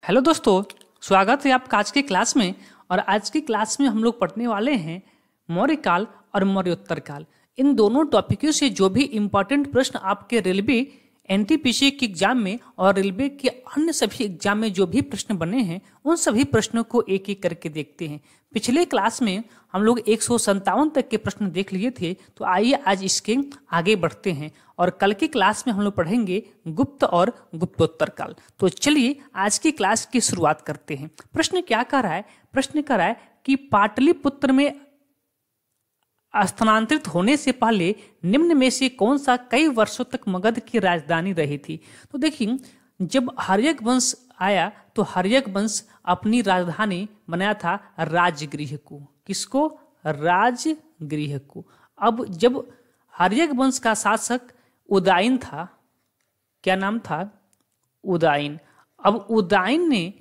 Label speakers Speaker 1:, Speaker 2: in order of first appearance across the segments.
Speaker 1: Hello दोस्तों, स्वागत है आपका आज की क्लास में। और आज की क्लास में हम लोग पढ़ने वाले हैं मौर्य काल और मौर्योत्तर काल। इन दोनों टॉपिकों से जो भी इम्पोर्टेंट प्रश्न आपके रेलवे एनटीपीसी के एग्जाम में और रेलवे के अन्य सभी एग्जाम में जो भी प्रश्न बने हैं उन सभी प्रश्नों को एक एक करके देखते हैं। पिछले क्लास में हम लोग 157 तक के प्रश्न देख लिए थे, तो आइए आज इसके आगे बढ़ते हैं और कल की क्लास में हम लोग पढ़ेंगे गुप्त और गुप्तोत्तर काल। तो चलिए आज की क्लास की शुरुआत करते हैं। प्रश्न क्या कर रहा है? प्रश्न कर रहा है कि पाटलिपुत्र में स्थानांतरित होने से पहले निम्न में से कौन सा कई वर्षों तक मगध की राजधानी रही थी। तो देखिए, जब हर्यक वंश आया तो हर्यक वंश अपनी राजधानी बनाया था राजगृह को। किसको? राजगृह को। अब जब हर्यक वंश का शासक उदयन था, क्या नाम था? उदयन। अब उदयन ने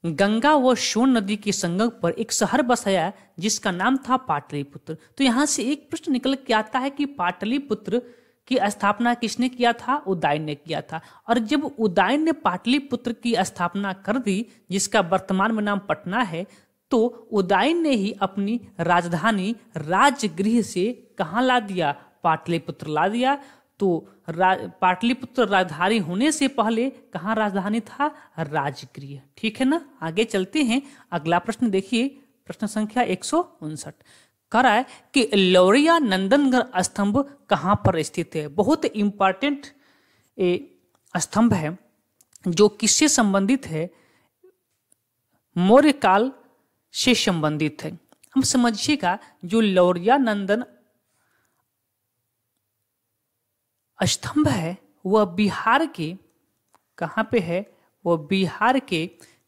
Speaker 1: गंगा व सोन नदी के संगम पर एक शहर बसाया जिसका नाम था पाटलिपुत्र। तो यहां से एक प्रश्न निकल के आता है कि पाटलिपुत्र की स्थापना किसने किया था? उदयन ने किया था। और जब उदयन ने पाटलिपुत्र की स्थापना कर दी, जिसका वर्तमान में नाम पटना है, तो उदयन ने ही अपनी राजधानी राजगृह से कहाँ ला दिया? पाटलिपुत्र ला दिया। तो पाटलिपुत्र राजधानी होने से पहले कहाँ राजधानी था? राजगृह। ठीक है ना? आगे चलते हैं। अगला प्रश्न देखिए, प्रश्न संख्या 159 कह रहा है कि लौरिया नंदनगढ़ स्तंभ कहाँ पर स्थित है। बहुत इंपॉर्टेंट स्तंभ है जो किससे संबंधित है? मौर्य काल से संबंधित है। हम समझिएगा, जो लौरिया नंदन स्तंभ है वह बिहार के कहाँ पे है? वह बिहार के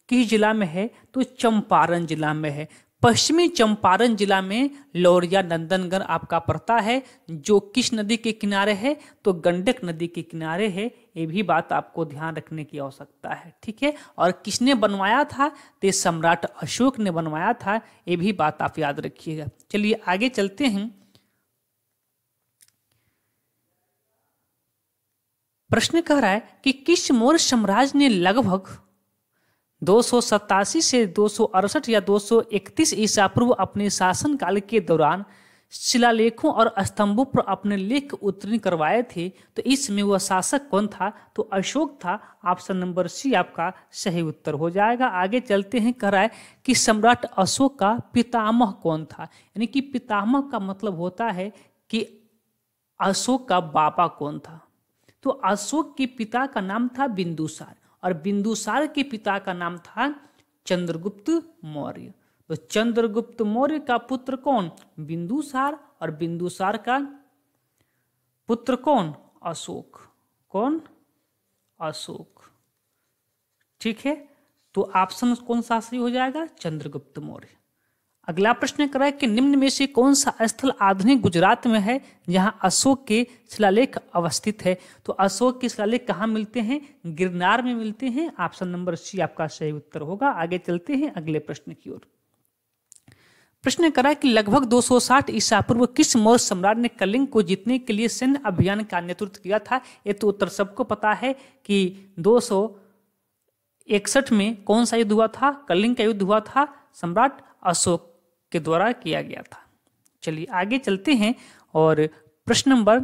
Speaker 1: किस जिला में है? तो चंपारण जिला में है। पश्चिमी चंपारण जिला में लौरिया नंदनगढ़ आपका पड़ता है, जो किस नदी के किनारे है? तो गंडक नदी के किनारे है। ये भी बात आपको ध्यान रखने की आवश्यकता है। ठीक है। और किसने बनवाया था? तो सम्राट अशोक ने बनवाया था। ये भी बात आप याद रखिएगा। चलिए आगे चलते हैं। प्रश्न कह रहा है कि किस मौर्य साम्राज्य ने लगभग 287 से 268 या 231 ईसा पूर्व अपने शासनकाल के दौरान शिलालेखों और स्तंभों पर अपने लेख उत्तीर्ण करवाए थे। तो इसमें वह शासक कौन था? तो अशोक था। ऑप्शन नंबर सी आपका सही उत्तर हो जाएगा। आगे चलते हैं। कह रहा है कि सम्राट अशोक का पितामह कौन था? यानी कि पितामह का मतलब होता है कि अशोक का बाबा कौन था। तो अशोक के पिता का नाम था बिंदुसार और बिंदुसार के पिता का नाम था चंद्रगुप्त मौर्य। तो चंद्रगुप्त मौर्य का पुत्र कौन? बिंदुसार। और बिंदुसार का पुत्र कौन? अशोक। कौन? अशोक। ठीक है। तो ऑप्शन कौन सा सही हो जाएगा? चंद्रगुप्त मौर्य। अगला प्रश्न कर रहा है कि निम्न में से कौन सा स्थल आधुनिक गुजरात में है जहां अशोक के शिलालेख अवस्थित है। तो अशोक के शिलालेख कहाँ मिलते हैं? गिरनार में मिलते हैं। ऑप्शन नंबर सी आपका सही उत्तर होगा। आगे चलते हैं अगले प्रश्न की ओर। प्रश्न करा कि लगभग 260 ईसा पूर्व किस मौर्य सम्राट ने कलिंग को जीतने के लिए सैन्य अभियान का नेतृत्व किया था। ये तो उत्तर सबको पता है कि 261 में कौन सा युद्ध हुआ था? कलिंग का युद्ध हुआ था। सम्राट अशोक के द्वारा किया गया था। चलिए आगे चलते हैं और प्रश्न नंबर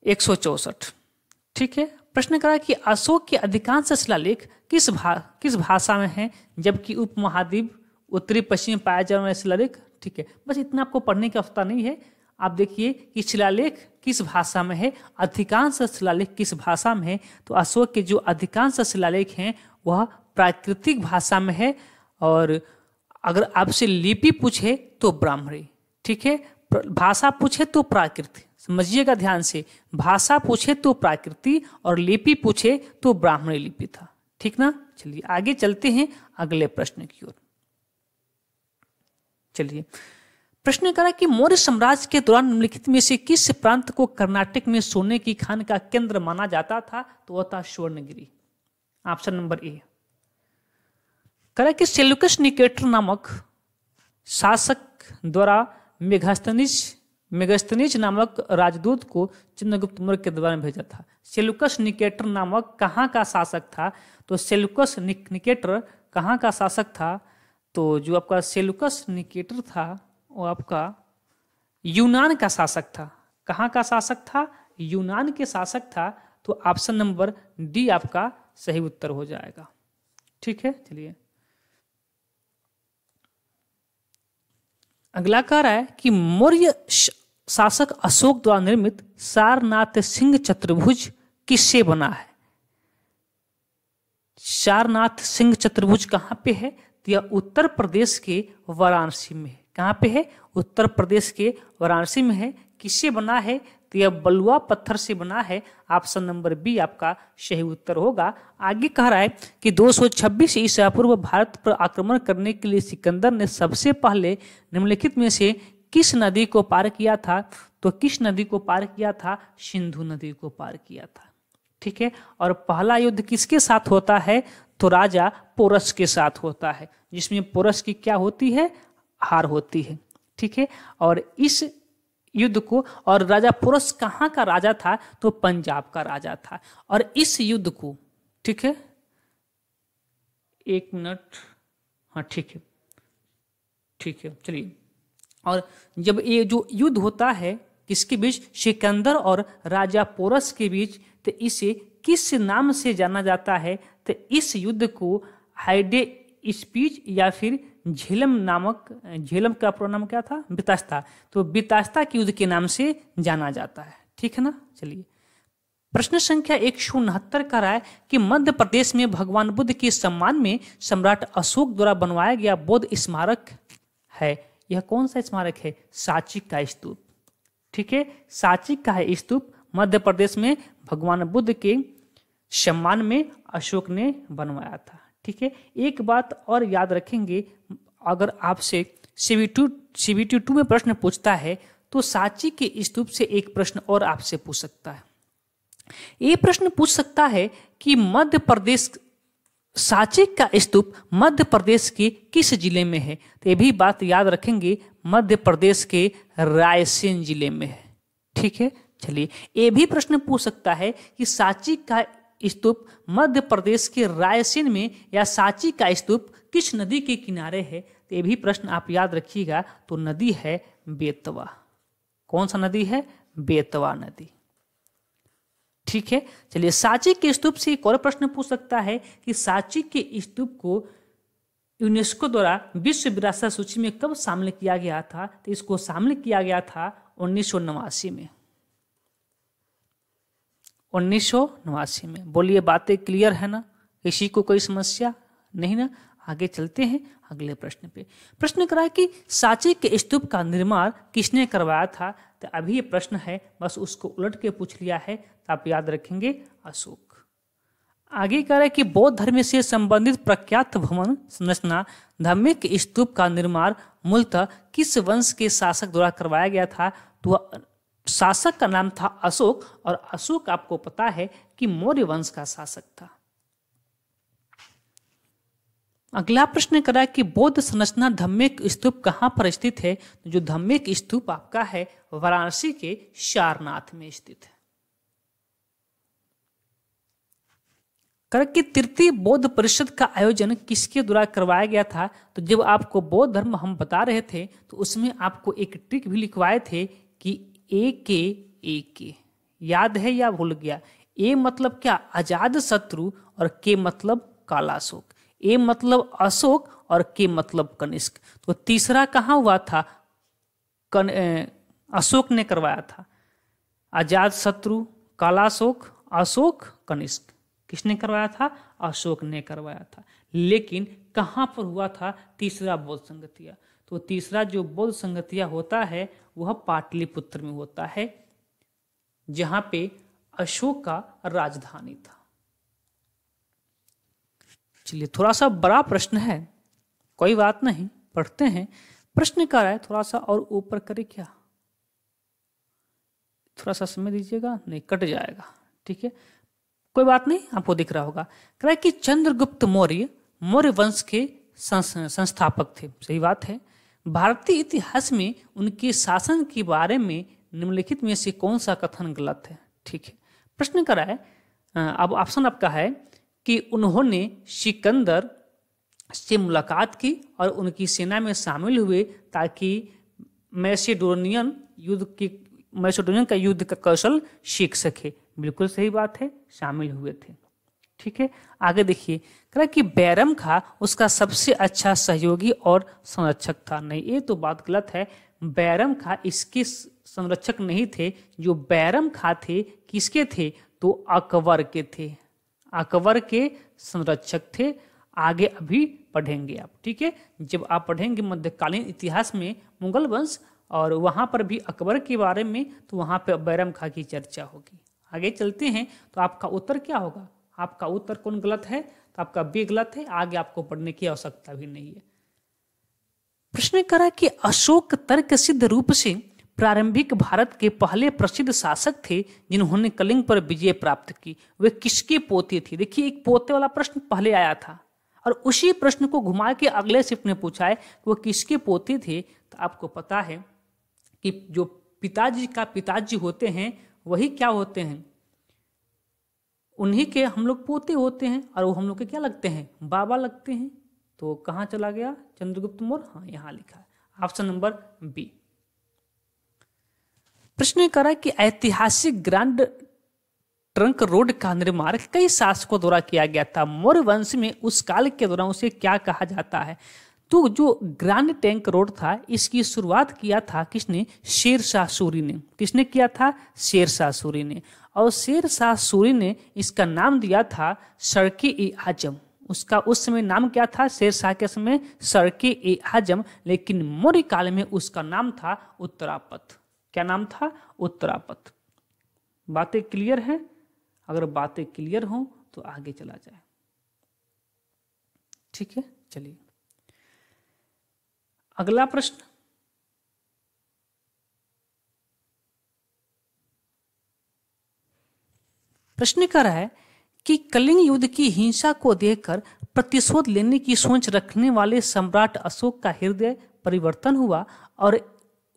Speaker 1: 164। ठीक है। प्रश्न करा कि अशोक के अधिकांश शिलालेख किस भाषा में है, जबकि उपमहाद्वीप उत्तरी पश्चिम पाया जाने वाला शिलालेख। ठीक है। बस इतना आपको पढ़ने की आवश्यकता नहीं है। आप देखिए कि शिलालेख किस भाषा में है, अधिकांश शिलालेख किस भाषा में है। तो अशोक के जो अधिकांश शिलालेख हैं वह प्राकृतिक भाषा में है। और अगर आपसे लिपि पूछे तो ब्राह्मणी। ठीक है। भाषा पूछे तो प्राकृत। समझिएगा ध्यान से, भाषा पूछे तो प्राकृति और लिपि पूछे तो ब्राह्मणी लिपि था। ठीक ना? चलिए आगे चलते हैं अगले प्रश्न की ओर। चलिए प्रश्न करा कि मौर्य साम्राज्य के दौरान निम्नलिखित में से किस प्रांत को कर्नाटक में सोने की खान का केंद्र माना जाता था। तो वह था स्वर्णगिरी। Option number A. करा कि सेल्यूकस निकेटर नामक शासक द्वारा मेगास्थनीज मेगास्थनीज नामक राजदूत को चंद्रगुप्त मौर्य के दरबार में भेजा था। सेल्यूकस निकेटर नामक कहाँ का शासक था? तो सेल्यूकस निकेटर कहाँ का शासक था? तो जो आपका सेल्यूकस निकेटर था वो आपका यूनान का शासक था। कहाँ का शासक था? यूनान के शासक था। तो ऑप्शन नंबर डी आपका सही उत्तर हो जाएगा। ठीक है, चलिए अगला कह रहा है कि मौर्य शासक अशोक द्वारा निर्मित सारनाथ सिंह चतुर्भुज किससे बना है? सारनाथ सिंह चतुर्भुज कहाँ पे है? तो यह उत्तर प्रदेश के वाराणसी में है। कहाँ पे है? उत्तर प्रदेश के वाराणसी में है। किससे बना है? तो यह बलुआ पत्थर से बना है। ऑप्शन नंबर बी आपका सही उत्तर होगा। आगे कह रहा है कि 226 ईसा पूर्व भारत पर आक्रमण करने के लिए सिकंदर ने सबसे पहले निम्नलिखित में से किस नदी को पार किया था? तो किस नदी को पार किया था? सिंधु नदी को पार किया था। ठीक है, और पहला युद्ध किसके साथ होता है? तो राजा पोरस के साथ होता है, जिसमें पोरस की क्या होती है? हार होती है। ठीक है, और इस युद्ध को, और राजा पोरस कहाँ का राजा था? तो पंजाब का राजा था। और इस युद्ध को, ठीक है, एक मिनट, हाँ ठीक है, ठीक है, चलिए। और जब ये जो युद्ध होता है किसके बीच? सिकंदर और राजा पोरस के बीच, तो इसे किस नाम से जाना जाता है? तो इस युद्ध को हाइडे स्पीच या फिर झेलम नामक, झेलम का पूरा नाम क्या था? बितास्ता। तो बितास्ता के युद्ध के नाम से जाना जाता है। ठीक है ना, चलिए प्रश्न संख्या 169 का रहा है कि मध्य प्रदेश में भगवान बुद्ध के सम्मान में सम्राट अशोक द्वारा बनवाया गया बौद्ध स्मारक है। यह कौन सा स्मारक है? सांची का स्तूप। ठीक है, सांची का है स्तूप, मध्य प्रदेश में भगवान बुद्ध के सम्मान में अशोक ने बनवाया था। ठीक है, एक बात और याद रखेंगे, अगर आपसे CBT 2 में प्रश्न पूछता है तो सांची के स्तूप से एक प्रश्न और आपसे पूछ सकता है। ये प्रश्न पूछ सकता है कि मध्य प्रदेश, सांची का स्तूप मध्य प्रदेश के किस जिले में है? तो ये भी बात याद रखेंगे, मध्य प्रदेश के रायसेन जिले में है। ठीक है, चलिए ये भी प्रश्न पूछ सकता है कि सांची का स्तूप मध्य प्रदेश के रायसेन में या सांची का स्तूप किस नदी के किनारे है? तो ये भी प्रश्न आप याद रखिएगा। तो नदी है बेतवा। कौन सा नदी है? बेतवा नदी। ठीक है, चलिए सांची के स्तूप से एक और प्रश्न पूछ सकता है कि सांची के स्तूप को यूनेस्को द्वारा विश्व विरासत सूची में कब शामिल किया गया था? तो इसको शामिल किया गया था 1989 में। 1989 में। बोलिए बातें क्लियर है ना? किसी को कोई समस्या नहीं ना? आगे चलते हैं अगले प्रश्न पे। प्रश्न करा कि सांची के स्तूप का निर्माण किसने करवाया था? तो अभी ये प्रश्न है, बस उसको उलट के पूछ लिया है, तो आप याद रखेंगे अशोक। आगे कह रहा है कि बौद्ध धर्म से संबंधित प्रख्यात भवन संरचना धम्मिक स्तूप का निर्माण मूलतः किस वंश के शासक द्वारा करवाया गया था? तो शासक का नाम था अशोक, और अशोक आपको पता है कि मौर्य वंश का शासक था। अगला प्रश्न करा कि बौद्ध संरचना धम्मिक स्तूप कहाँ पर स्थित है? जो धम्मिक स्तूप आपका है वाराणसी के सारनाथ में स्थित है। कर कि तृतीय बौद्ध परिषद का आयोजन किसके द्वारा करवाया गया था? तो जब आपको बौद्ध धर्म हम बता रहे थे तो उसमें आपको एक ट्रिक भी लिखवाए थे कि ए के याद है या भूल गया? ए मतलब क्या? आजाद शत्रु, और के मतलब कालाशोक। ए मतलब अशोक और के मतलब कनिष्क। तो तीसरा कहाँ हुआ था? अशोक ने करवाया था। आजाद शत्रु, कालाशोक, अशोक, कनिष्क किसने करवाया था? अशोक ने करवाया था। लेकिन कहाँ पर हुआ था तीसरा बौद्ध संगतिया? तो तीसरा जो बौद्ध संगतिया होता है वह पाटलिपुत्र में होता है, जहां पे अशोक का राजधानी था। चलिए थोड़ा सा बड़ा प्रश्न है, कोई बात नहीं, पढ़ते हैं। प्रश्न कर रहा है थोड़ा सा और ऊपर करे क्या? थोड़ा सा समय दीजिएगा, नहीं कट जाएगा। ठीक है, कोई बात नहीं, आपको दिख रहा होगा। कह रहा है कि चंद्रगुप्त मौर्य मौर्य वंश के संस्थापक थे। सही बात है, भारतीय इतिहास में उनके शासन के बारे में निम्नलिखित में से कौन सा कथन गलत है? ठीक है, प्रश्न करा है, अब ऑप्शन आपका है कि उन्होंने सिकंदर से मुलाकात की और उनकी सेना में शामिल हुए ताकि मैसेडोनियन का युद्ध का कौशल सीख सके। बिल्कुल सही बात है, शामिल हुए थे। ठीक है, आगे देखिए, कह कि बैरम खां उसका सबसे अच्छा सहयोगी और संरक्षक था। नहीं, ये तो बात गलत है। बैरम खां इसके संरक्षक नहीं थे। जो बैरम खां थे किसके थे? तो अकबर के थे, अकबर के संरक्षक थे। आगे अभी पढ़ेंगे आप। ठीक है, जब आप पढ़ेंगे मध्यकालीन इतिहास में मुगल वंश और वहां पर भी अकबर के बारे में, तो वहां पर बैरम खां की चर्चा होगी। आगे चलते हैं, तो आपका उत्तर क्या होगा? आपका उत्तर कौन गलत है? तो आपका बी गलत है। आगे आपको पढ़ने की आवश्यकता भी नहीं है। प्रश्न करा कि अशोक तर्क सिद्ध रूप से प्रारंभिक भारत के पहले प्रसिद्ध शासक थे जिन्होंने कलिंग पर विजय प्राप्त की। वे किसके पोते थे? देखिए, एक पोते वाला प्रश्न पहले आया था और उसी प्रश्न को घुमा के अगले शिफ्ट में पूछा है कि वो किसके पोते थे। तो आपको पता है कि जो पिताजी का पिताजी होते हैं वही क्या होते हैं? उन्हीं के हम लोग पोते होते हैं और वो हम लोग के क्या लगते हैं? बाबा लगते हैं। तो कहाँ चला गया चंद्रगुप्त मौर्य? हाँ, यहाँ लिखा है, ऑप्शन नंबर बी। प्रश्न करा कि ऐतिहासिक ग्रैंड ट्रंक रोड का निर्माण कई शासकों द्वारा किया गया था। मौर्य वंश में उस काल के दौरान उसे क्या कहा जाता है? तो जो ग्रैंड टैंक रोड था, इसकी शुरुआत किया था किसने? शेरशाह सूरी ने। किसने किया था? शेरशाह सूरी ने। और शेरशाह सूरी ने इसका नाम दिया था सड़क-ए-आजम। उसका उस समय नाम क्या था? शेरशाह के समय सड़क-ए-आजम। लेकिन मौर्य काल में उसका नाम था उत्तरापथ। क्या नाम था? उत्तरापथ। बातें क्लियर हैं? अगर बातें क्लियर हों तो आगे चला जाए। ठीक है, चलिए अगला प्रश्न। प्रश्न कर रहा है कि कलिंग युद्ध की हिंसा को देखकर प्रतिशोध लेने की सोच रखने वाले सम्राट अशोक का हृदय परिवर्तन हुआ और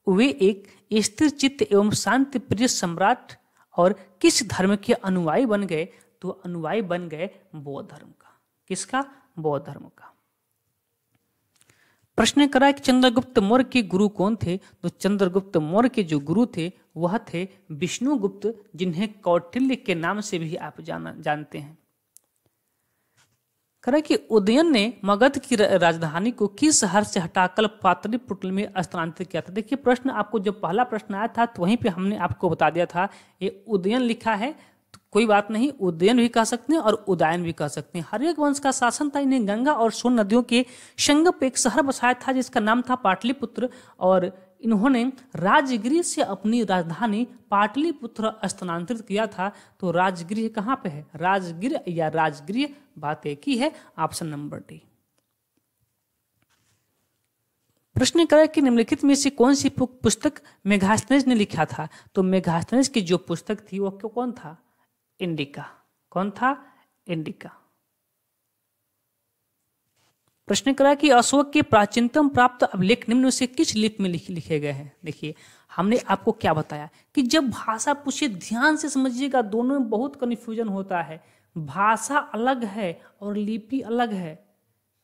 Speaker 1: वे एक स्थिर चित्त एवं शांति प्रिय सम्राट और किस धर्म के अनुयायी बन गए? तो अनुयायी बन गए बौद्ध धर्म का। किसका? बौद्ध धर्म का। प्रश्न करा कि चंद्रगुप्त मौर्य के गुरु कौन थे? तो चंद्रगुप्त मौर्य के जो गुरु थे वह थे विष्णुगुप्त, जिन्हें कौटिल्य के नाम से भी आप जानते हैं। करा कि उदयन ने मगध की राजधानी को किस शहर से हटाकर पाटलिपुत्र में स्थानांतरित किया था? देखिए, प्रश्न आपको जब पहला प्रश्न आया था तो वहीं पे हमने आपको बता दिया था ये उदयन लिखा है, तो कोई बात नहीं, उदयन भी कह सकते हैं और उदयन भी कह सकते हैं। हर्यक वंश का शासन था। इन्हें गंगा और सोन नदियों के संगम पे एक शहर बसाया था जिसका नाम था पाटलिपुत्र, और इन्होंने राजगृह से अपनी राजधानी पाटलिपुत्र स्थानांतरित किया था। तो राजगृह कहाँ पे है? राजगृह या राजगृह, बात एक ही है, ऑप्शन नंबर डी। प्रश्न करें कि निम्नलिखित में से कौन सी पुस्तक मेगास्थनीज ने लिखा था? तो मेगास्थनीज की जो पुस्तक थी वो कौन था? इंडिका। कौन था? इंडिका। प्रश्न करा कि अशोक के प्राचीनतम प्राप्त अभिलेख निम्न से किस लिपि में लिखे गए हैं? देखिए, हमने आपको क्या बताया कि जब भाषा पूछे ध्यान से समझिएगा, दोनों में बहुत कन्फ्यूजन होता है। भाषा अलग है और लिपि अलग है।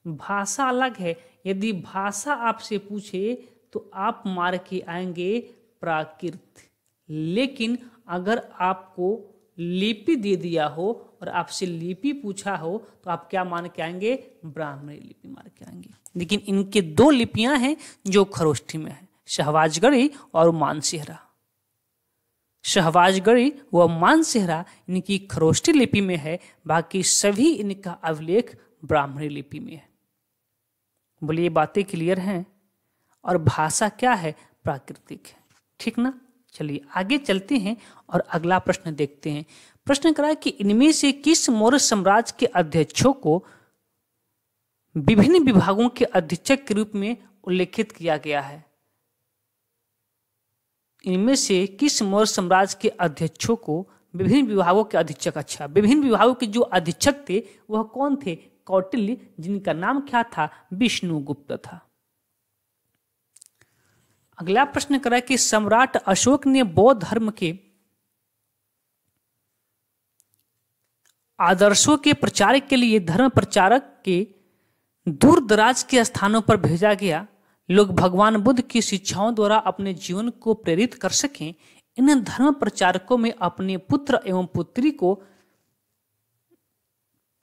Speaker 1: भाषा अलग है। यदि भाषा आपसे पूछे तो आप मार के आएंगे प्राकृत, लेकिन अगर आपको लिपि दे दिया हो और आपसे लिपि पूछा हो तो आप क्या मान के आएंगे? ब्राह्मणी लिपि मार के आएंगे। लेकिन इनके दो लिपियां हैं जो खरोष्ठी में है, शहबाजगढ़ी और मानसेहरा। शहबाजगढ़ी व मानसेहरा इनकी खरोष्ठी लिपि में है, बाकी सभी इनका अभिलेख ब्राह्मणी लिपि में है। बोलिए, बातें क्लियर हैं? और भाषा क्या है? प्राकृतिक है। ठीक ना? चलिए आगे चलते हैं और अगला प्रश्न देखते हैं। प्रश्न करा कि इनमें से किस मौर्य साम्राज्य के अध्यक्षों को विभिन्न विभागों के अधीक्षक के रूप में उल्लेखित किया गया है? इनमें से किस मौर्य साम्राज्य के अध्यक्षों को विभिन्न विभागों के अधीक्षक, अच्छा, विभिन्न विभागों के जो अधीक्षक थे वह कौन थे? कौटिल्य, जिनका नाम क्या था? विष्णुगुप्त था। अगला प्रश्न करा कि सम्राट अशोक ने बौद्ध धर्म के आदर्शों के प्रचार के लिए धर्म प्रचारक के दूर दराज के स्थानों पर भेजा गया। लोग भगवान बुद्ध की शिक्षाओं द्वारा अपने जीवन को प्रेरित कर सकें। इन धर्म प्रचारकों में अपने पुत्र एवं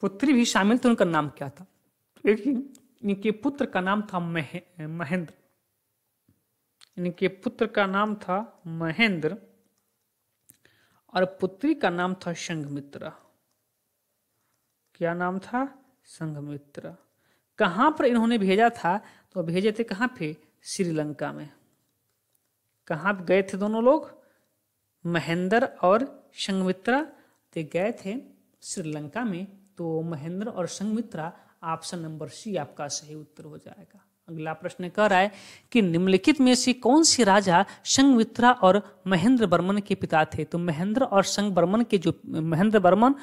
Speaker 1: पुत्री भी शामिल थे। उनका नाम क्या था? इनके पुत्र का नाम था महेंद्र। इनके पुत्र का नाम था महेंद्र और पुत्री का नाम था संघमित्रा। क्या नाम था? संघमित्रा। कहाँ पर इन्होंने भेजा था? तो भेजे थे कहाँ पे? श्रीलंका में। कहाँ गए थे दोनों लोग? महेंद्र और संघमित्रा ते गए थे श्रीलंका में। तो महेंद्र और संघमित्रा ऑप्शन नंबर सी आपका सही उत्तर हो जाएगा। अगला प्रश्न कह रहा है कि निम्नलिखित में से कौन से राजा संघमित्रा और महेंद्र वर्मन के पिता थे? तो महेंद्र वर्मन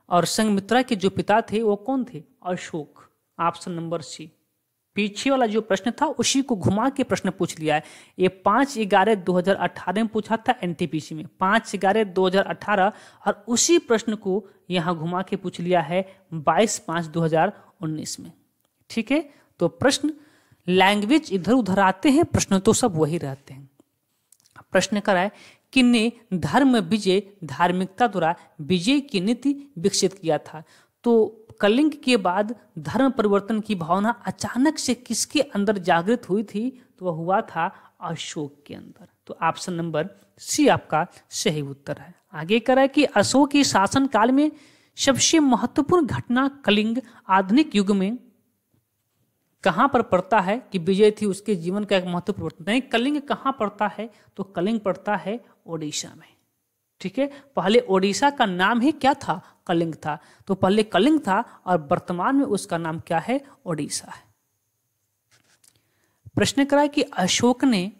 Speaker 1: और संघमित्रा के जो पिता थे वो कौन थे? अशोक। Option number C. पीछे वाला जो प्रश्न था उसी को घुमा के प्रश्न पूछ लिया है। ये 5/11/2018 में पूछा था एनटीपीसी में, 5/11/2018, और उसी प्रश्न को यहाँ घुमा के पूछ लिया है 22/5/2019 में। ठीक है, तो प्रश्न लैंग्वेज इधर उधर आते हैं, प्रश्न तो सब वही रहते हैं। प्रश्न करा है किन्ने धर्म विजय धार्मिकता द्वारा विजय की नीति विकसित किया था? तो कलिंग के बाद धर्म परिवर्तन की भावना अचानक से किसके अंदर जागृत हुई थी? तो वह हुआ था अशोक के अंदर। तो ऑप्शन नंबर सी आपका सही उत्तर है। आगे करा कि अशोक के शासन काल में सबसे महत्वपूर्ण घटना कलिंग आधुनिक युग में कहाँ पर पड़ता है कि विजय थी उसके जीवन का एक महत्वपूर्ण परिवर्तन? नहीं, कलिंग कहाँ पड़ता है? तो कलिंग पड़ता है ओडिशा में। ठीक है, पहले ओडिशा का नाम ही क्या था? कलिंग था। तो पहले कलिंग था और वर्तमान में उसका नाम क्या है? ओडिशा है। प्रश्न करा कि अशोक ने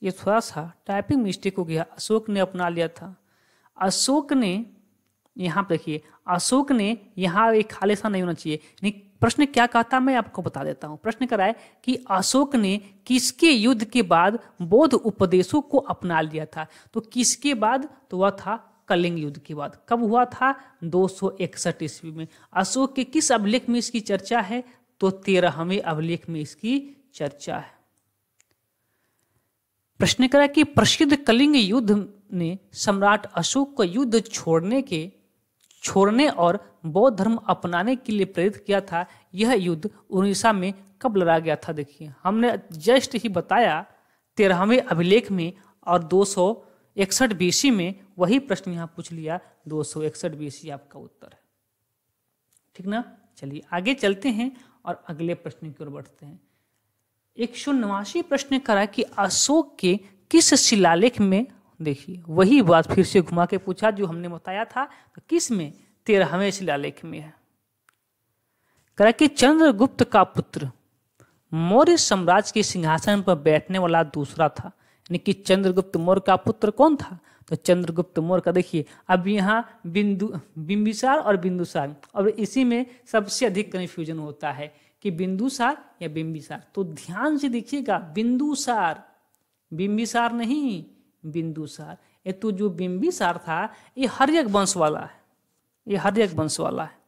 Speaker 1: ये थोड़ा सा टाइपिंग मिस्टेक हो गया। अशोक ने अपना लिया था। अशोक ने यहाँ देखिए, अशोक ने यहाँ एक खालिसा नहीं होना चाहिए। प्रश्न क्या कहता मैं आपको बता देता हूँ। प्रश्न करा है कि अशोक ने किसके युद्ध के बाद बौद्ध उपदेशों को अपना लिया था? तो किसके बाद? तो वह था कलिंग युद्ध के बाद। कब हुआ था? 261 ईस्वी में। अशोक के किस अभिलेख में इसकी चर्चा है? तो 13वें अभिलेख में इसकी चर्चा है। प्रश्न करा कि प्रसिद्ध कलिंग युद्ध ने सम्राट अशोक को युद्ध छोड़ने और बौद्ध धर्म अपनाने के लिए प्रेरित किया था। यह युद्ध उड़ीसा में कब लड़ा गया था? देखिए, हमने जस्ट ही बताया 13वें अभिलेख में और 261 बीसी में। वही प्रश्न यहाँ पूछ लिया, 261 बीसी आपका उत्तर है। ठीक ना? चलिए आगे चलते हैं और अगले प्रश्न की ओर बढ़ते हैं। 189 प्रश्न करा कि अशोक के किस शिलालेख में, देखिए वही बात फिर से घुमा के पूछा जो हमने बताया था। तो किस में? 13वें शिलालेख में है। करा कि चंद्रगुप्त का पुत्र मौर्य साम्राज्य के सिंहासन पर बैठने वाला दूसरा था। यानी कि चंद्रगुप्त मौर्य का पुत्र कौन था? तो चंद्रगुप्त मौर्य का देखिए, अब यहाँ बिंबिसार और बिंदुसार, और इसी में सबसे अधिक कन्फ्यूजन होता है कि बिंदुसार या बिंबिसार। तो ध्यान से देखिएगा, बिंदुसार, बिंबिसार नहीं, बिंदुसार। ये तो जो बिंबिसार था ये हर्यक वंश वाला है, ये हर्यक वंश वाला है।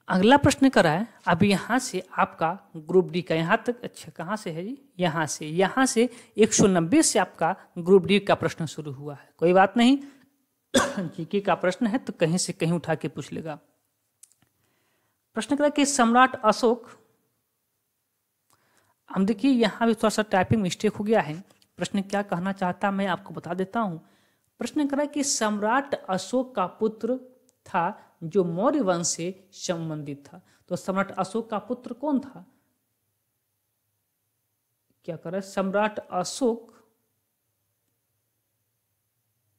Speaker 1: अगला प्रश्न करा है, अब यहाँ से आपका ग्रुप डी का यहाँ तक, अच्छा कहाँ से है जी? यहाँ से 190 से आपका ग्रुप डी का प्रश्न शुरू हुआ है। कोई बात नहीं, जीके का प्रश्न है तो कहीं से कहीं उठा के पूछ लेगा। प्रश्न करा कि सम्राट अशोक, हम देखिए यहाँ भी थोड़ा सा टाइपिंग मिस्टेक हो गया है। प्रश्न क्या कहना चाहता मैं आपको बता देता हूँ। प्रश्न करा कि सम्राट अशोक का पुत्र था जो मौर्य वंश से संबंधित था। तो सम्राट अशोक का पुत्र कौन था? क्या कर रहा है? सम्राट अशोक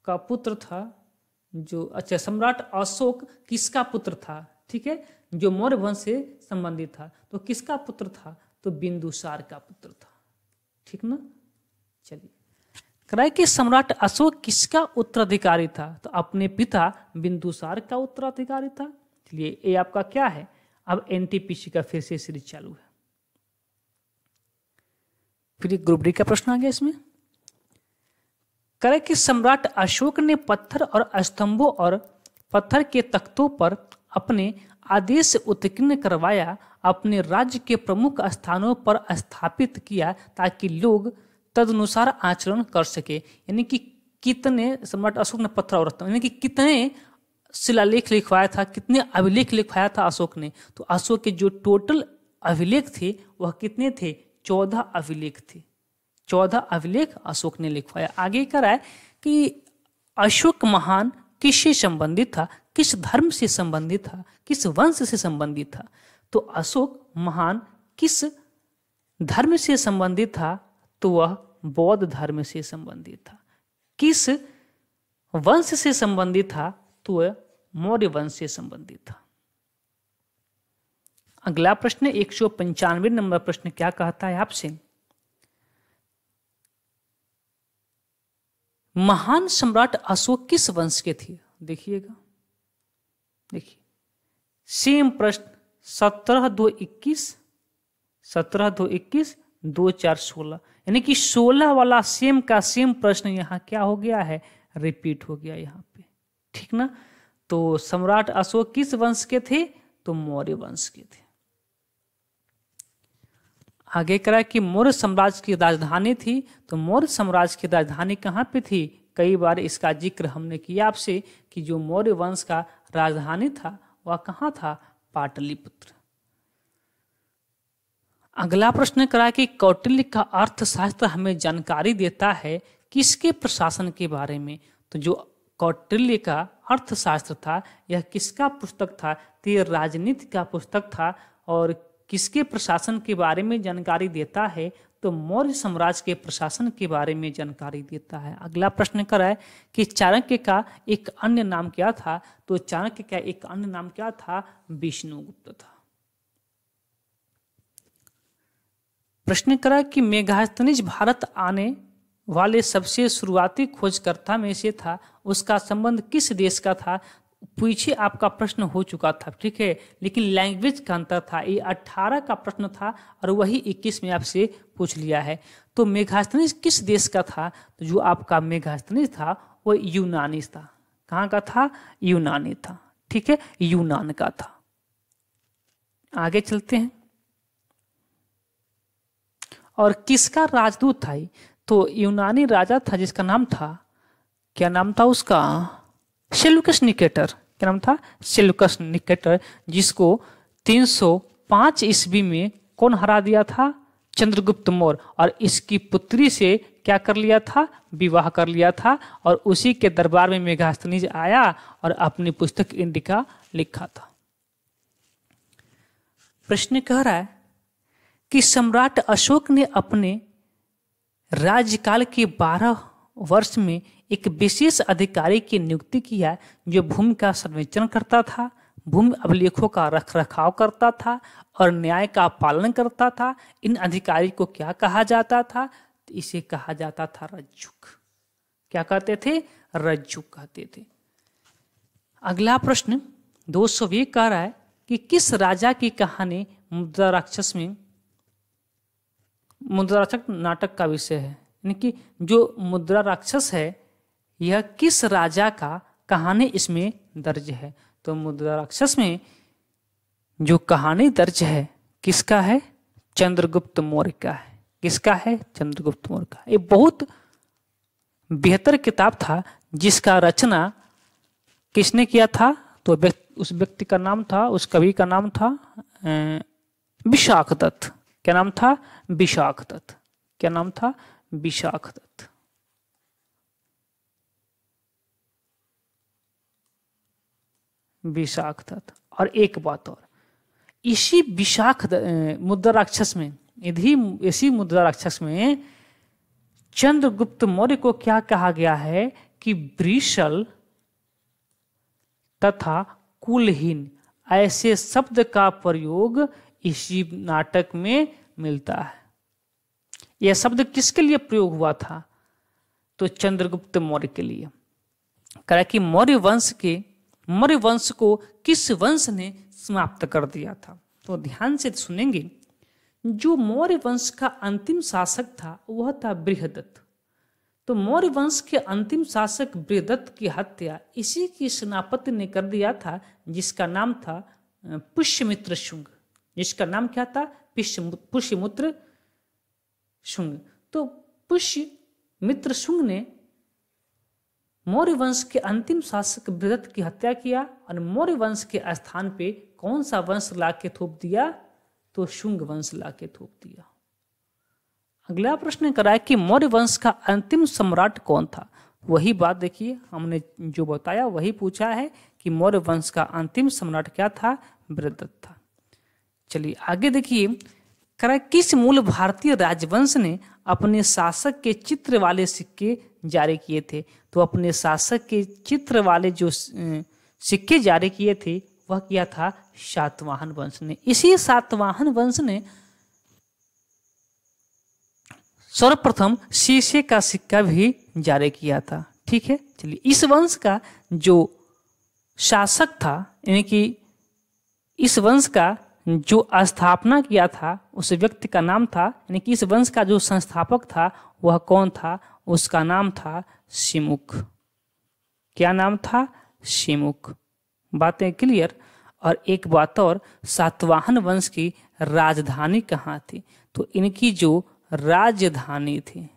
Speaker 1: का पुत्र था जो, अच्छा सम्राट अशोक किसका पुत्र था? ठीक है, जो मौर्य वंश से संबंधित था। तो किसका पुत्र था? तो बिंदुसार का पुत्र था। ठीक ना? चलिए, कराए कि सम्राट अशोक किसका उत्तराधिकारी था? तो अपने पिता बिंदुसार का उत्तराधिकारी था। चलिए ये आपका क्या है? अब एनटीपीसी का फिर से सीरीज चालू है। फिर एक ग्रुप डी का प्रश्न आ गया इसमें। करे कि सम्राट अशोक ने पत्थर और स्तंभों और पत्थर के तख्तों पर अपने आदेश उत्कीर्ण करवाया, अपने राज्य के प्रमुख स्थानों पर स्थापित किया ताकि लोग तदनुसार आचरण कर सके। यानी कि कितने सम्राट अशोक ने पत्थर और यानी कि कितने शिलालेख लिखवाया था, कितने अभिलेख लिखवाया था अशोक ने। तो अशोक के जो टोटल अभिलेख थे वह कितने थे? 14 अभिलेख थे। 14 अभिलेख अशोक ने लिखवाया। आगे कह रहा है कि अशोक महान किससे संबंधित था, किस धर्म से संबंधित था, किस वंश से संबंधित था। तो अशोक महान किस धर्म से संबंधित था? तो वह बौद्ध धर्म से संबंधित था। किस वंश से संबंधित था? तो वह मौर्य वंश से संबंधित था। अगला प्रश्न 195 नंबर प्रश्न क्या कहता है आपसे? महान सम्राट अशोक किस वंश के थे? देखिएगा, देखिए सेम प्रश्न 17/2/21, 17/2/21, 2/4/16, यानी कि 16 वाला सेम का सेम प्रश्न यहाँ क्या हो गया है? रिपीट हो गया यहाँ पे। ठीक ना? तो सम्राट अशोक किस वंश के थे? तो मौर्य वंश के थे। आगे करा कि मौर्य साम्राज्य की राजधानी थी। तो मौर्य साम्राज्य की राजधानी कहाँ पे थी? कई बार इसका जिक्र हमने किया आपसे कि जो मौर्य वंश का राजधानी था वह कहाँ था? पाटलिपुत्र। अगला प्रश्न करा कि कौटिल्य का अर्थशास्त्र हमें जानकारी देता है किसके प्रशासन के बारे में? तो जो कौटिल्य का अर्थशास्त्र था यह किसका पुस्तक था? तो यह राजनीति का पुस्तक था। और किसके प्रशासन के बारे में जानकारी देता है? तो मौर्य साम्राज्य के प्रशासन के बारे में जानकारी देता है। अगला प्रश्न कर है कि चाणक्य का एक अन्य नाम क्या था? तो चाणक्य का एक अन्य नाम क्या था? विष्णुगुप्त था। प्रश्न करा कि मेगास्थनीज भारत आने वाले सबसे शुरुआती खोजकर्ता में से था, उसका संबंध किस देश का था? पीछे आपका प्रश्न हो चुका था, ठीक है, लेकिन लैंग्वेज का अंतर था। ये 18 का प्रश्न था और वही 21 में आपसे पूछ लिया है। तो मेगास्थनीज किस देश का था? तो जो आपका मेगास्थनीज था वो यूनानी था। कहाँ का था? यूनानी था। ठीक है, यूनान का था। आगे चलते हैं। और किसका राजदूत था? तो यूनानी राजा था जिसका नाम था, क्या नाम था उसका? Seleucus Nicator. क्या नाम था? सेल्यूकस निकेटर, जिसको 305 ईस्वी में कौन हरा दिया था? चंद्रगुप्त मौर्य। और इसकी पुत्री से क्या कर लिया था? विवाह कर लिया था। और उसी के दरबार में मेगास्थनीज आया और अपनी पुस्तक इंडिका लिखा था। प्रश्न कह रहा है कि सम्राट अशोक ने अपने राज्यकाल के 12 वर्ष में एक विशेष अधिकारी की नियुक्ति किया जो भूमि का सर्वेक्षण करता था, भूमि अभिलेखों का रखरखाव करता था और न्याय का पालन करता था। इन अधिकारी को क्या कहा जाता था? तो इसे कहा जाता था रज्जुक। क्या कहते थे? रज्जुक कहते थे। अगला प्रश्न 201 कह रहा है कि किस राजा की कहानी मुद्रा राक्षस में, मुद्रा राक्षस नाटक का विषय है, यानी कि जो मुद्रा राक्षस है यह किस राजा का कहानी इसमें दर्ज है? तो मुद्रा राक्षस में जो कहानी दर्ज है किसका है? चंद्रगुप्त मौर्य का है। किसका है? चंद्रगुप्त मौर्य का। ये बहुत बेहतर किताब था जिसका रचना किसने किया था? तो उस व्यक्ति का नाम था, उस कवि का नाम था विशाखदत्त। क्या नाम था? विशाखदत्त। क्या नाम था? विशाखदत्त। विशाखदत्त। और एक बात और, इसी मुद्रा राक्षस में, इसी मुद्रा राक्षस में चंद्रगुप्त मौर्य को क्या कहा गया है कि वृषल तथा कुलहीन ऐसे शब्द का प्रयोग इसी नाटक में मिलता है। यह शब्द किसके लिए प्रयोग हुआ था? तो चंद्रगुप्त मौर्य के लिए। कहा कि मौर्य वंश के मौर्य वंश को किस वंश ने समाप्त कर दिया था? तो ध्यान से सुनेंगे। जो मौर्य वंश का अंतिम शासक था वह था बृहदत्त। तो मौर्य वंश के अंतिम शासक बृहदत्त की हत्या इसी की सेनापति ने कर दिया था, जिसका नाम था पुष्यमित्र शुंग। जिसका नाम क्या था? पुष्यमित्र शुंग। तो पुष्यमित्र शुंग ने मौर्य वंश के अंतिम शासक बृहदत्त की हत्या किया और मौर्य वंश के स्थान पे कौन सा वंश ला के थोप दिया? तो शुंग वंश ला के थोप दिया। अगला प्रश्न कराया कि मौर्य वंश का अंतिम सम्राट कौन था? वही बात देखिए, हमने जो बताया वही पूछा है कि मौर्य वंश का अंतिम सम्राट क्या था? बृहदत्त था। चलिए आगे देखिए, करा किस मूल भारतीय राजवंश ने अपने शासक के चित्र वाले सिक्के जारी किए थे? तो अपने शासक के चित्र वाले जो सिक्के जारी किए थे वह किया था सातवाहन वंश ने। इसी सातवाहन वंश ने सर्वप्रथम शीशे का सिक्का भी जारी किया था। ठीक है, चलिए इस वंश का जो शासक था, यानी कि इस वंश का जो स्थापना किया था उस व्यक्ति का नाम था, यानी कि इस वंश का जो संस्थापक था वह कौन था? उसका नाम था शिमुख। क्या नाम था? शिमुख। बातें क्लियर। और एक बात और, सातवाहन वंश की राजधानी कहाँ थी? तो इनकी जो राजधानी थी,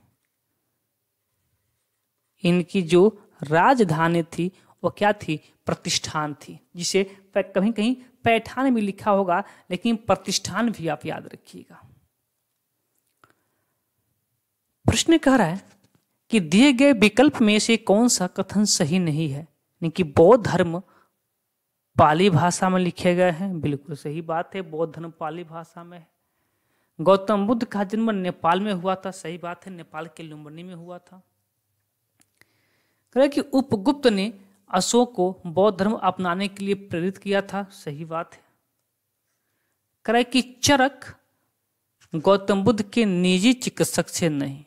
Speaker 1: इनकी जो राजधानी थी वो क्या थी? प्रतिष्ठान थी, जिसे कहीं कहीं पैठान भी लिखा होगा, लेकिन प्रतिष्ठान भी आप याद रखिएगा। प्रश्न कह रहा है कि दिए गए विकल्प में से कौन सा कथन सही नहीं है? यानी कि बौद्ध धर्म पाली भाषा में लिखे गए हैं। बिल्कुल सही बात है, बौद्ध धर्म पाली भाषा में है। गौतम बुद्ध का जन्म नेपाल में हुआ था। सही बात है, नेपाल के लुम्बिनी में हुआ था। कह कि उपगुप्त ने अशोक को बौद्ध धर्म अपनाने के लिए प्रेरित किया था। सही बात है। कह कि चरक गौतम बुद्ध के निजी चिकित्सक से नहीं।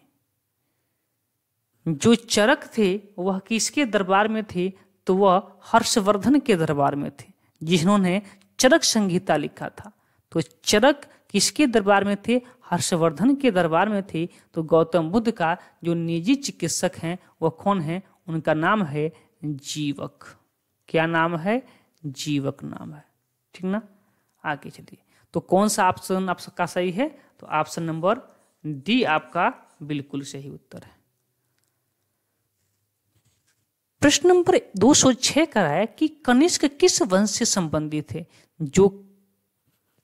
Speaker 1: जो चरक थे वह किसके दरबार में थे? तो वह हर्षवर्धन के दरबार में थे, जिन्होंने चरक संहिता लिखा था। तो चरक किसके दरबार में थे? हर्षवर्धन के दरबार में थे। तो गौतम बुद्ध का जो निजी चिकित्सक हैं वह कौन है? उनका नाम है जीवक। क्या नाम है? जीवक नाम है। ठीक ना। आगे चलिए, तो कौन सा ऑप्शन आपका सही है? तो ऑप्शन नंबर डी आपका बिल्कुल सही उत्तर है। प्रश्न नंबर 206 का है कि कनिष्क किस वंश से संबंधित है? जो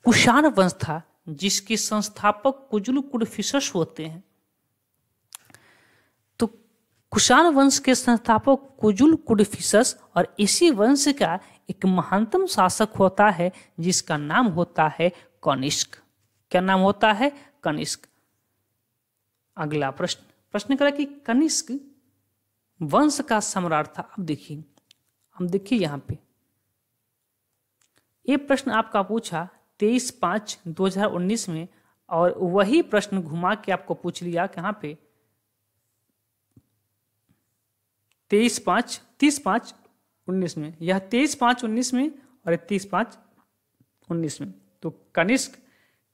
Speaker 1: कुषाण वंश था, जिसके संस्थापक कुजुल कुडफिसस होते हैं। तो कुषाण वंश के संस्थापक कुजुल कुडफिसस, और इसी वंश का एक महानतम शासक होता है जिसका नाम होता है कनिष्क। क्या नाम होता है? कनिष्क। अगला प्रश्न करा कि कनिष्क वंश का सम्राट था। अब देखिए यहां पे ये प्रश्न आपका पूछा 23/5/2019 में, और वही प्रश्न घुमा के आपको पूछ लिया कहां पे? 30/5/19 में। यह 23/5/19 में और 30/5/19 में। तो कनिष्क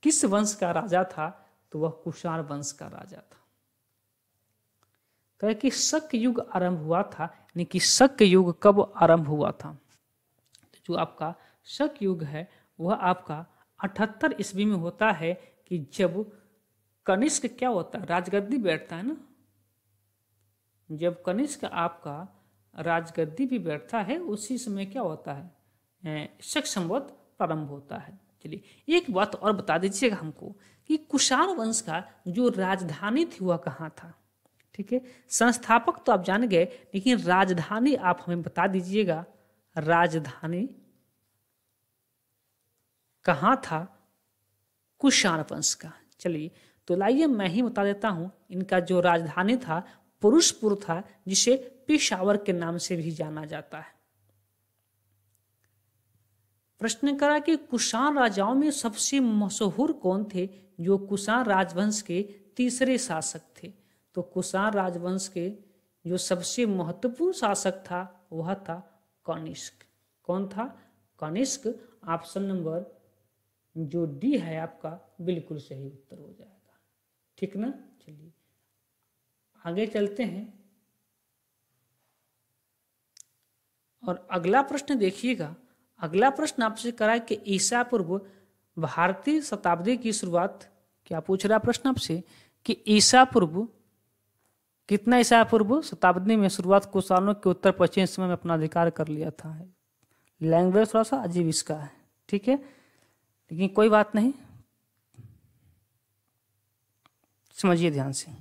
Speaker 1: किस वंश का राजा था? तो वह कुषाण वंश का राजा था। कहे कि शक युग आरंभ हुआ था, यानी कि शक युग कब आरंभ हुआ था? तो जो आपका शक युग है वह आपका 78 ईस्वी में होता है, कि जब कनिष्क क्या होता है? राजगद्दी बैठता है ना। जब कनिष्क आपका राजगद्दी भी बैठता है उसी समय क्या होता है? शक संवत प्रारंभ होता है। चलिए एक बात और बता दीजिएगा हमको कि कुषाण वंश का जो राजधानी थी वह कहाँ था? ठीक है, संस्थापक तो आप जान गए, लेकिन राजधानी आप हमें बता दीजिएगा, राजधानी कहाँ था कुषाण वंश का? चलिए तो लाइए मैं ही बता देता हूं। इनका जो राजधानी था पुरुषपुर था, जिसे पेशावर के नाम से भी जाना जाता है। प्रश्न करा कि कुषाण राजाओं में सबसे मशहूर कौन थे जो कुषाण राजवंश के तीसरे शासक थे? तो कुषाण राजवंश के जो सबसे महत्वपूर्ण शासक था वह था कनिष्क। कौन था? कनिष्क। ऑप्शन नंबर जो डी है आपका बिल्कुल सही उत्तर हो जाएगा। ठीक ना? चलिए आगे चलते हैं और अगला प्रश्न देखिएगा। अगला प्रश्न आपसे करा कि ईसा पूर्व भारतीय शताब्दी की शुरुआत, क्या पूछ रहा प्रश्न आपसे कि ईसा पूर्व कितना ईसा पूर्व शताब्दी में शुरुआत कुछ सालों के उत्तर पश्चिम समय में अपना अधिकार कर लिया था। लैंग्वेज थोड़ा सा अजीब इसका है, ठीक है, लेकिन कोई बात नहीं, समझिए ध्यान से।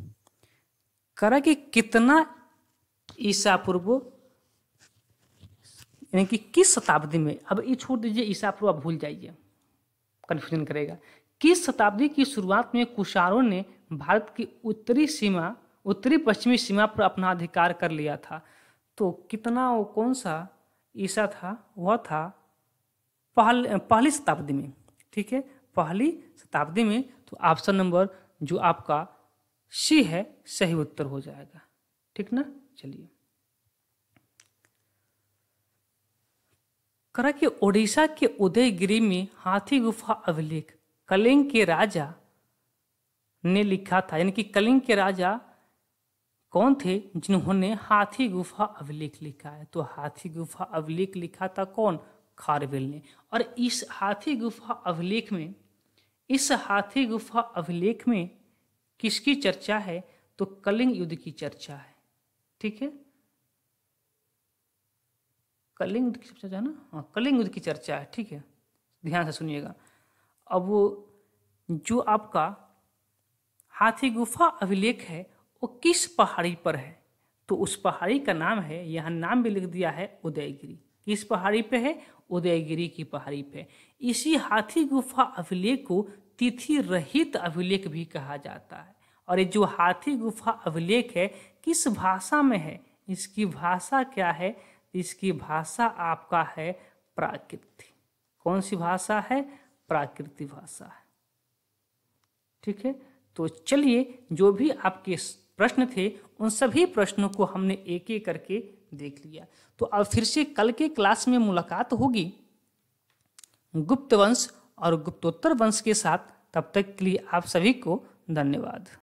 Speaker 1: करा कि कितना ईसा पूर्व यानी कि किस शताब्दी में, अब ये छोड़ दीजिए ईसा पूर्व, आप भूल जाइए, कन्फ्यूजन करेगा। किस शताब्दी की शुरुआत में कुषाणों ने भारत की उत्तरी पश्चिमी सीमा पर अपना अधिकार कर लिया था? तो कितना वो कौन सा ईसा था? वह था पहली शताब्दी में। ठीक है, पहली शताब्दी में। तो ऑप्शन नंबर जो आपका सी है सही उत्तर हो जाएगा। ठीक ना? चलिए करा कि ओडिशा के उदयगिरी में हाथी गुफा अभिलेख कलिंग के राजा ने लिखा था, यानी कि कलिंग के राजा कौन थे जिन्होंने हाथी गुफा अभिलेख लिखा है? तो हाथी गुफा अभिलेख लिखा था कौन? खारवेल ने। और इस हाथी गुफा अभिलेख में किसकी चर्चा है? तो कलिंग युद्ध की चर्चा है। ठीक है, कलिंग युद्ध की चर्चा है ना? हाँ, कलिंग युद्ध की चर्चा है। ठीक है, ध्यान से सुनिएगा। अब वो जो आपका हाथी गुफा अभिलेख है वो किस पहाड़ी पर है? तो उस पहाड़ी का नाम है, यहाँ नाम भी लिख दिया है, उदयगिरी। किस पहाड़ी पे है? उदयगिरी की पहाड़ी पे। इसी हाथी गुफा अभिलेख को तिथि रहित अभिलेख भी कहा जाता है। और ये जो हाथी गुफा अभिलेख है किस भाषा में है? इसकी भाषा क्या है? इसकी भाषा आपका है प्राकृत। कौन सी भाषा है? प्राकृतिक भाषा है। ठीक है, तो चलिए जो भी आपके प्रश्न थे उन सभी प्रश्नों को हमने एक एक करके देख लिया। तो अब फिर से कल के क्लास में मुलाकात होगी गुप्त वंश और गुप्तोत्तर वंश के साथ। तब तक के लिए आप सभी को धन्यवाद।